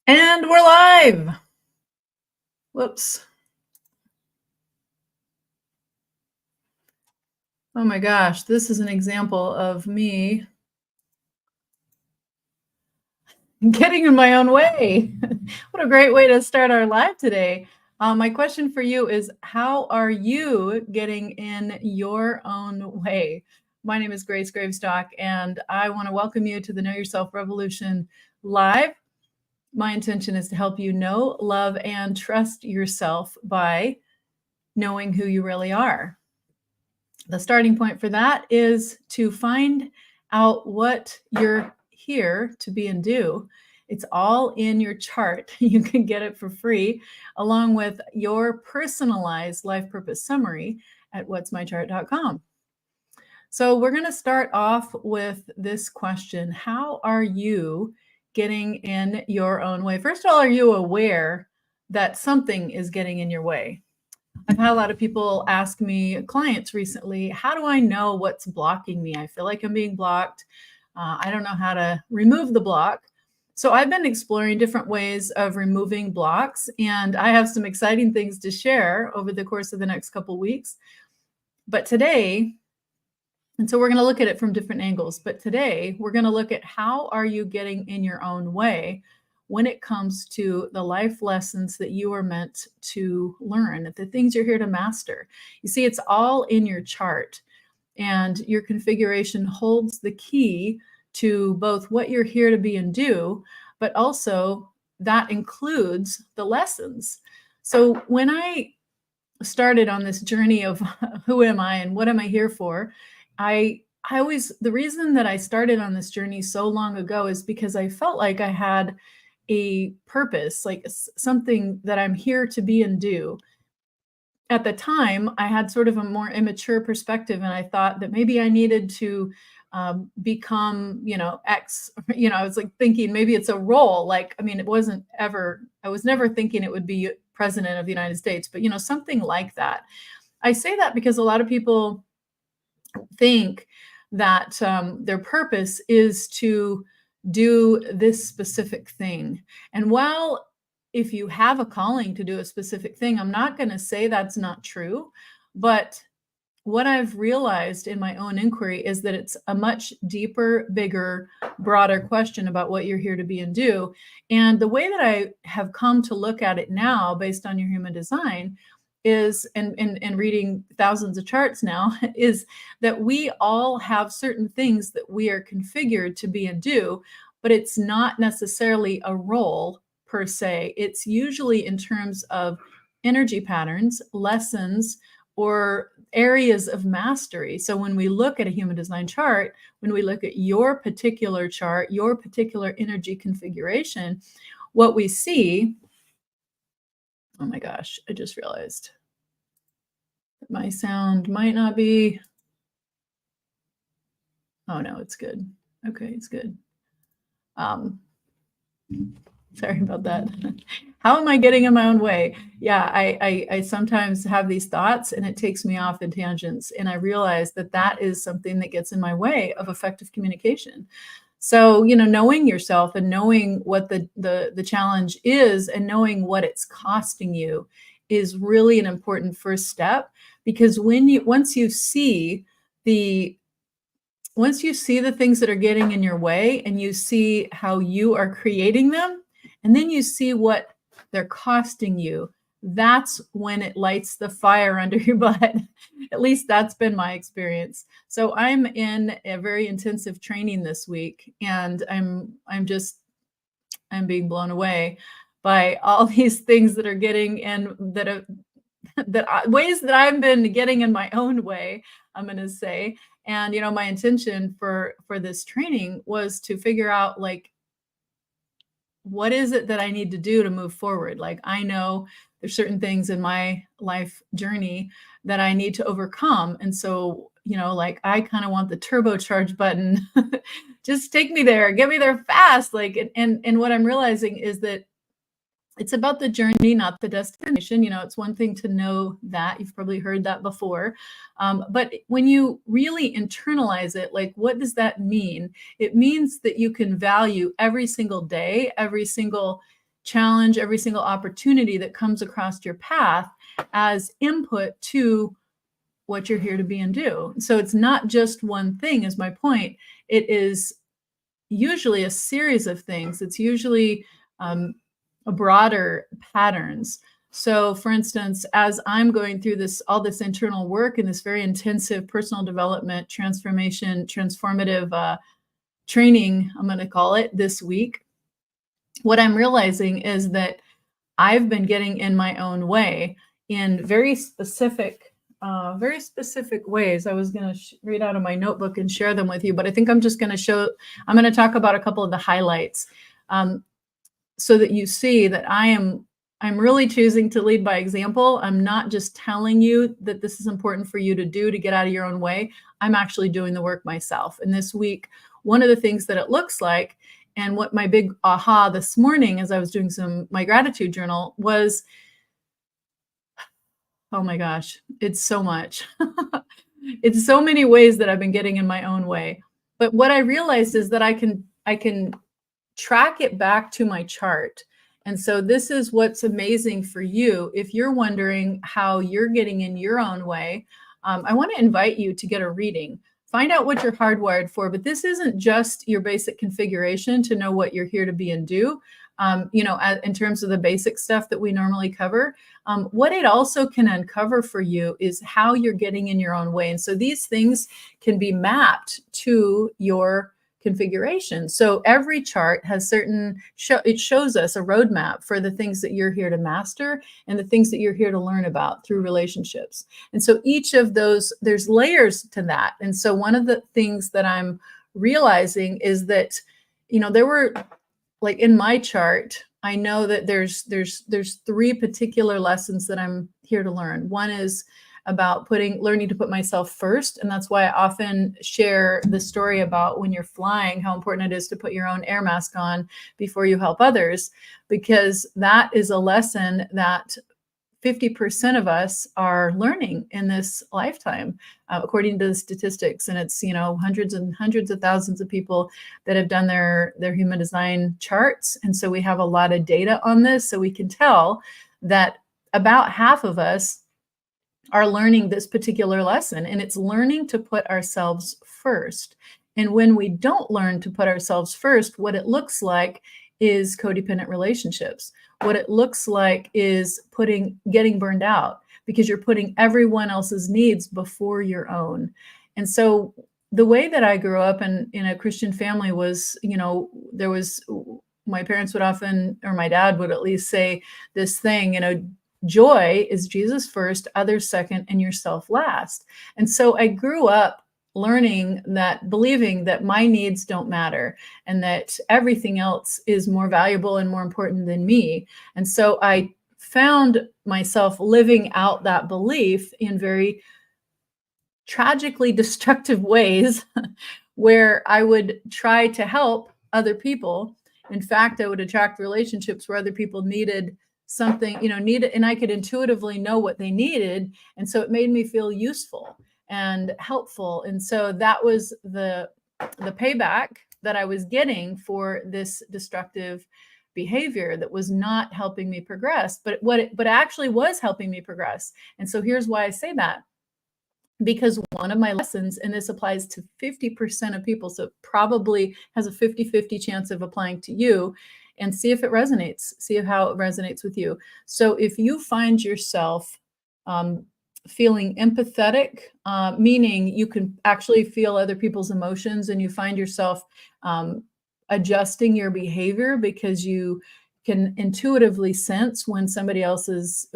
And we're live. Whoops. Oh my gosh, this is an example of me getting in my own way. What a great way to start our live today. My question for you is, how are you getting in your own way? My name is Grace Gravestock, and I want to welcome you to the Know Yourself Revolution Live. My intention is to help you know, love, and trust yourself by knowing who you really are. The starting point for that is to find out what you're here to be and do. It's all in your chart. You can get it for free, along with your personalized life purpose summary at what'smychart.com. So, we're going to start off with this question: how are you getting in your own way? First of all, are you aware that something is getting in your way? I've had a lot of people ask me, clients recently, how do I know what's blocking me? I feel like I'm being blocked. I don't know how to remove the block. So I've been exploring different ways of removing blocks, and I have some exciting things to share over the course of the next couple weeks. But today, and so we're going to look at it from different angles, but today we're going to look at how are you getting in your own way when it comes to the life lessons that you are meant to learn, the things you're here to master. You see, it's all in your chart, and your configuration holds the key to both what you're here to be and do, but also that includes the lessons. So when I started on this journey of who am I and what am I here for, I always, the reason that I started on this journey so long ago is because I felt like I had a purpose, like something that I'm here to be and do. At the time, I had sort of a more immature perspective, and I thought that maybe I needed to become, X. I was like thinking maybe it's a role. Like, I mean, it wasn't ever. I was never thinking it would be president of the United States, but something like that. I say that because a lot of people think that their purpose is to do this specific thing. And while if you have a calling to do a specific thing, I'm not going to say that's not true. But what I've realized in my own inquiry is that it's a much deeper, bigger, broader question about what you're here to be and do. And the way that I have come to look at it now, based on your human design, is and reading thousands of charts now, is that we all have certain things that we are configured to be and do, but it's not necessarily a role per se. It's usually in terms of energy patterns, lessons, or areas of mastery. So when we look at a human design chart, when we look at your particular chart, your particular energy configuration, what we see, oh my gosh, I just realized that my sound might not be, oh no, it's good. Okay, it's good. Sorry about that. How am I getting in my own way? Yeah, I sometimes have these thoughts and it takes me off in tangents. And I realize that that is something that gets in my way of effective communication. So, knowing yourself and knowing what the challenge is and knowing what it's costing you is really an important first step, because once you see the things that are getting in your way and you see how you are creating them, and then you see what they're costing you, that's when it lights the fire under your butt. At least that's been my experience. So I'm in a very intensive training this week, and I'm being blown away by all these things that are getting in, ways that I've been getting in my own way, I'm going to say. And my intention for this training was to figure out, like, what is it that I need to do to move forward? Like, I know there's certain things in my life journey that I need to overcome. And so, like, I kind of want the turbocharge button. Just take me there, get me there fast. Like, and what I'm realizing is that it's about the journey, not the destination. It's one thing to know that. You've probably heard that before. But when you really internalize it, like, what does that mean? It means that you can value every single day, every single challenge, every single opportunity that comes across your path as input to what you're here to be and do. So it's not just one thing, is my point. It is usually a series of things. It's usually a broader patterns. So for instance, as I'm going through all this internal work and this very intensive personal development, transformation, transformative training, I'm going to call it, this week, what I'm realizing is that I've been getting in my own way in very specific ways. I was going to read out of my notebook and share them with you, but I think I'm just going to I'm going to talk about a couple of the highlights, so that you see that I'm really choosing to lead by example. I'm not just telling you that this is important for you to do to get out of your own way. I'm actually doing the work myself. And this week, one of the things that it looks like, and what my big aha this morning as I was doing my gratitude journal was, oh my gosh, it's so much. It's so many ways that I've been getting in my own way. But what I realized is that I can track it back to my chart. And so this is what's amazing for you. If you're wondering how you're getting in your own way, I want to invite you to get a reading. Find out what you're hardwired for, but this isn't just your basic configuration to know what you're here to be and do. In terms of the basic stuff that we normally cover, what it also can uncover for you is how you're getting in your own way. And so these things can be mapped to your configuration. So every chart has it shows us a roadmap for the things that you're here to master and the things that you're here to learn about through relationships. And so each of those, there's layers to that. And so one of the things that I'm realizing is that, there were, like in my chart, I know that there's three particular lessons that I'm here to learn. One is about learning to put myself first. And that's why I often share the story about when you're flying, how important it is to put your own air mask on before you help others, because that is a lesson that 50% of us are learning in this lifetime, according to the statistics. And it's, hundreds and hundreds of thousands of people that have done their human design charts. And so we have a lot of data on this. So we can tell that about half of us are learning this particular lesson, and it's learning to put ourselves first. And when we don't learn to put ourselves first, what it looks like is codependent relationships. What it looks like is getting burned out because you're putting everyone else's needs before your own. And so the way that I grew up in a Christian family was, my parents would often, or my dad would at least say this thing, joy is Jesus first, others second, and yourself last. And so I grew up believing that my needs don't matter and that everything else is more valuable and more important than me. And so I found myself living out that belief in very tragically destructive ways where I would try to help other people. In fact, I would attract relationships where other people needed something, and I could intuitively know what they needed. And so it made me feel useful and helpful. And so that was the payback that I was getting for this destructive behavior that was not helping me progress, but actually was helping me progress. And so here's why I say that. Because one of my lessons, and this applies to 50% of people, so it probably has a 50-50 chance of applying to you, and see if it resonates, see how it resonates with you. So if you find yourself feeling empathetic, meaning you can actually feel other people's emotions, and you find yourself adjusting your behavior because you can intuitively sense when somebody else is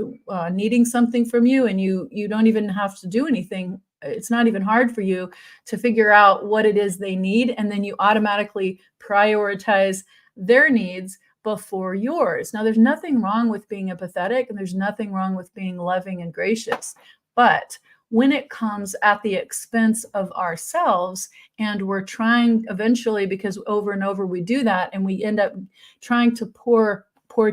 needing something from you, and you don't even have to do anything. It's not even hard for you to figure out what it is they need, and then you automatically prioritize their needs before yours. Now, there's nothing wrong with being empathetic, and there's nothing wrong with being loving and gracious. But when it comes at the expense of ourselves, and we're trying eventually, because over and over we do that, and we end up trying to pour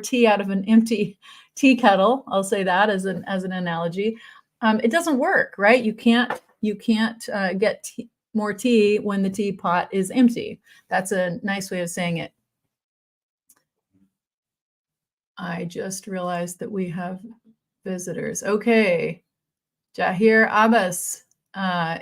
tea out of an empty tea kettle, I'll say that as an analogy, it doesn't work, right? You can't get more tea when the teapot is empty. That's a nice way of saying it. I just realized that we have visitors. Okay. Jahir Abbas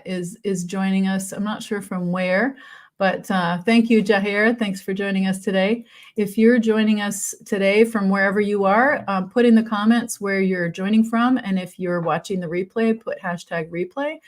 is joining us. I'm not sure from where, but thank you, Jahir. Thanks for joining us today. If you're joining us today from wherever you are, put in the comments where you're joining from. And if you're watching the replay, put hashtag replay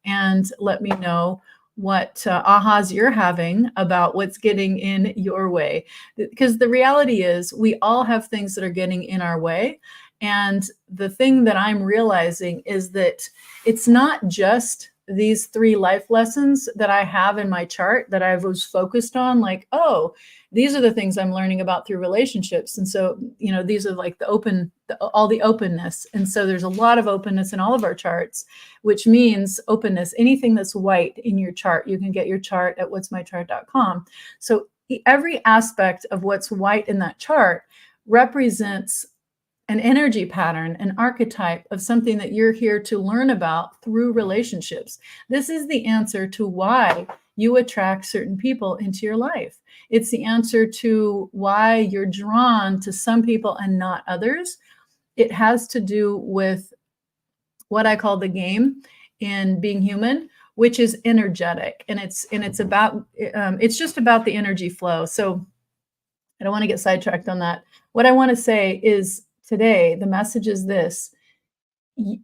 and let me know what ahas you're having about what's getting in your way. Because the reality is we all have things that are getting in our way. And the thing that I'm realizing is that it's not just these 3 life lessons that I have in my chart that I was focused on, like, oh, these are the things I'm learning about through relationships. And so, you know, these are like all the openness. And so there's a lot of openness in all of our charts, which means openness, anything that's white in your chart, you can get your chart at whatsmychart.com. So every aspect of what's white in that chart represents an energy pattern, an archetype of something that you're here to learn about through relationships. This is the answer to why you attract certain people into your life. It's the answer to why you're drawn to some people and not others. It has to do with what I call the game in being human, which is energetic, and it's about it's just about the energy flow. So I don't want to get sidetracked on that. What I want to say is today, the message is this: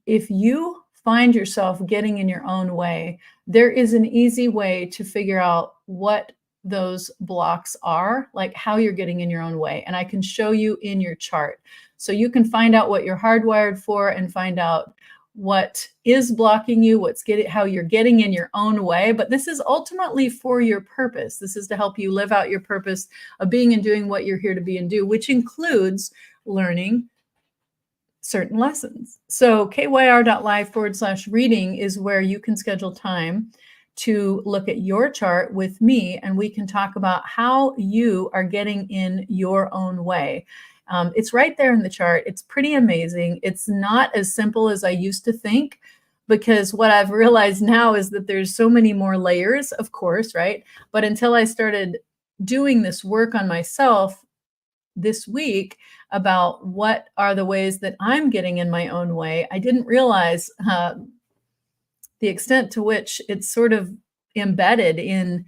if you find yourself getting in your own way, there is an easy way to figure out what those blocks are, like how you're getting in your own way. And I can show you in your chart. So you can find out what you're hardwired for and find out what is blocking you, how you're getting in your own way. But this is ultimately for your purpose. This is to help you live out your purpose of being and doing what you're here to be and do, which includes learning certain lessons. So kyr.live/reading is where you can schedule time to look at your chart with me, and we can talk about how you are getting in your own way. It's right there in the chart. It's pretty amazing. It's not as simple as I used to think, because what I've realized now is that there's so many more layers, of course, right? But until I started doing this work on myself this week about what are the ways that I'm getting in my own way, I didn't realize the extent to which it's sort of embedded in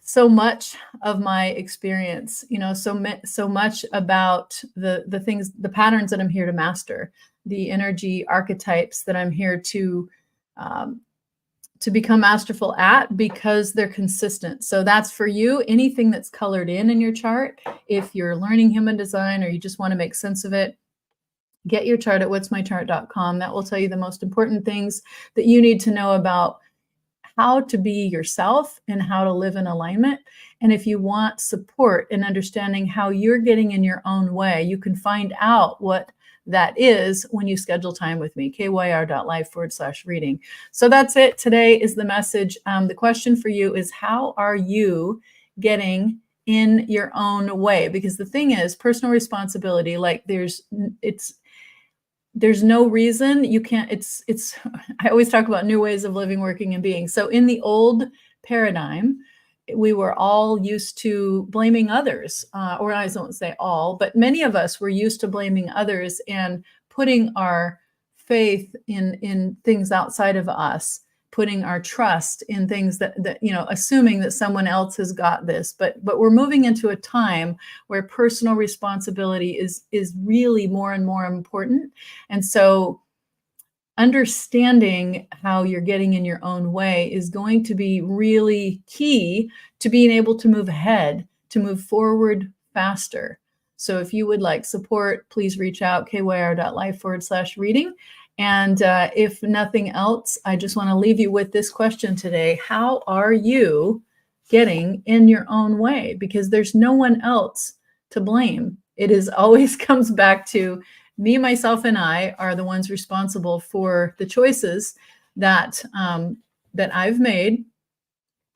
so much of my experience, you know, so much about the things, the patterns that I'm here to master, the energy archetypes that I'm here to become masterful at, because they're consistent. So that's for you. Anything that's colored in your chart, if you're learning human design or you just want to make sense of it, get your chart at whatsmychart.com. That will tell you the most important things that you need to know about how to be yourself and how to live in alignment. And if you want support in understanding how you're getting in your own way, you can find out what that is when you schedule time with me, kyr.live/reading. So that's it. Today is the message. The question for you is, how are you getting in your own way? Because the thing is, personal responsibility, like there's no reason you can't, I always talk about new ways of living, working, and being. So in the old paradigm, we were all used to blaming others, or I don't say all, but many of us were used to blaming others and putting our faith in things outside of us, putting our trust in things that you know, assuming that someone else has got this. But we're moving into a time where personal responsibility is really more and more important. And so understanding how you're getting in your own way is going to be really key to being able to move ahead, to move forward faster. So if you would like support, please reach out, kyr.live/reading. And if nothing else, I just want to leave you with this question today. How are you getting in your own way? Because there's no one else to blame. It is always comes back to me, myself, and I are the ones responsible for the choices that I've made,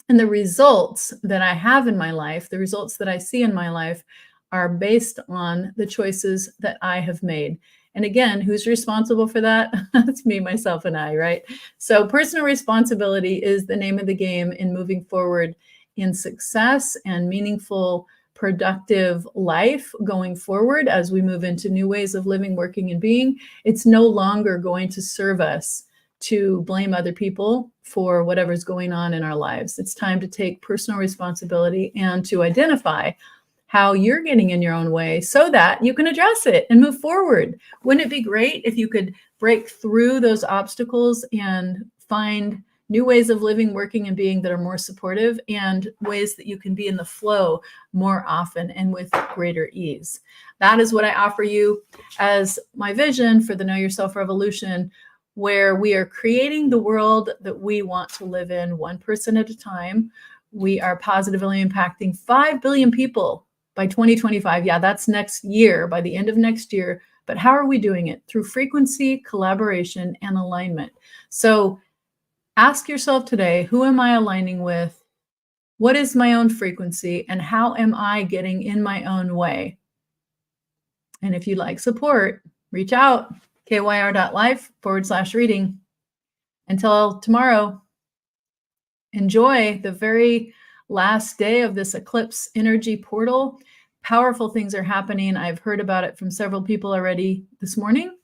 and the results that I have in my life, the results that I see in my life are based on the choices that I have made. And again, who's responsible for that? It's me, myself, and I, right? So personal responsibility is the name of the game in moving forward in success and meaningful productive life going forward as we move into new ways of living, working, and being. It's no longer going to serve us to blame other people for whatever's going on in our lives. It's time to take personal responsibility and to identify how you're getting in your own way so that you can address it and move forward. Wouldn't it be great if you could break through those obstacles and find new ways of living, working, and being that are more supportive, and ways that you can be in the flow more often and with greater ease? That is what I offer you as my vision for the Know Yourself Revolution, where we are creating the world that we want to live in, one person at a time. We are positively impacting 5 billion people by 2025. Yeah, that's next year, by the end of next year. But how are we doing it? Through frequency, collaboration, and alignment. So ask yourself today, who am I aligning with? What is my own frequency? And how am I getting in my own way? And if you'd like support, reach out, kyr.life/reading. Until tomorrow, enjoy the very last day of this eclipse energy portal. Powerful things are happening. I've heard about it from several people already this morning.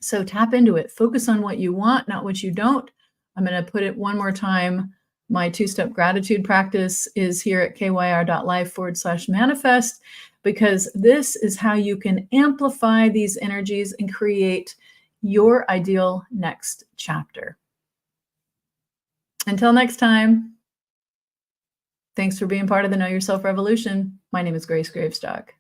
So tap into it. Focus on what you want, not what you don't. I'm going to put it one more time. My 2-step gratitude practice is here at kyr.life/manifest, because this is how you can amplify these energies and create your ideal next chapter. Until next time, thanks for being part of the Know Yourself Revolution. My name is Grace Gravestock.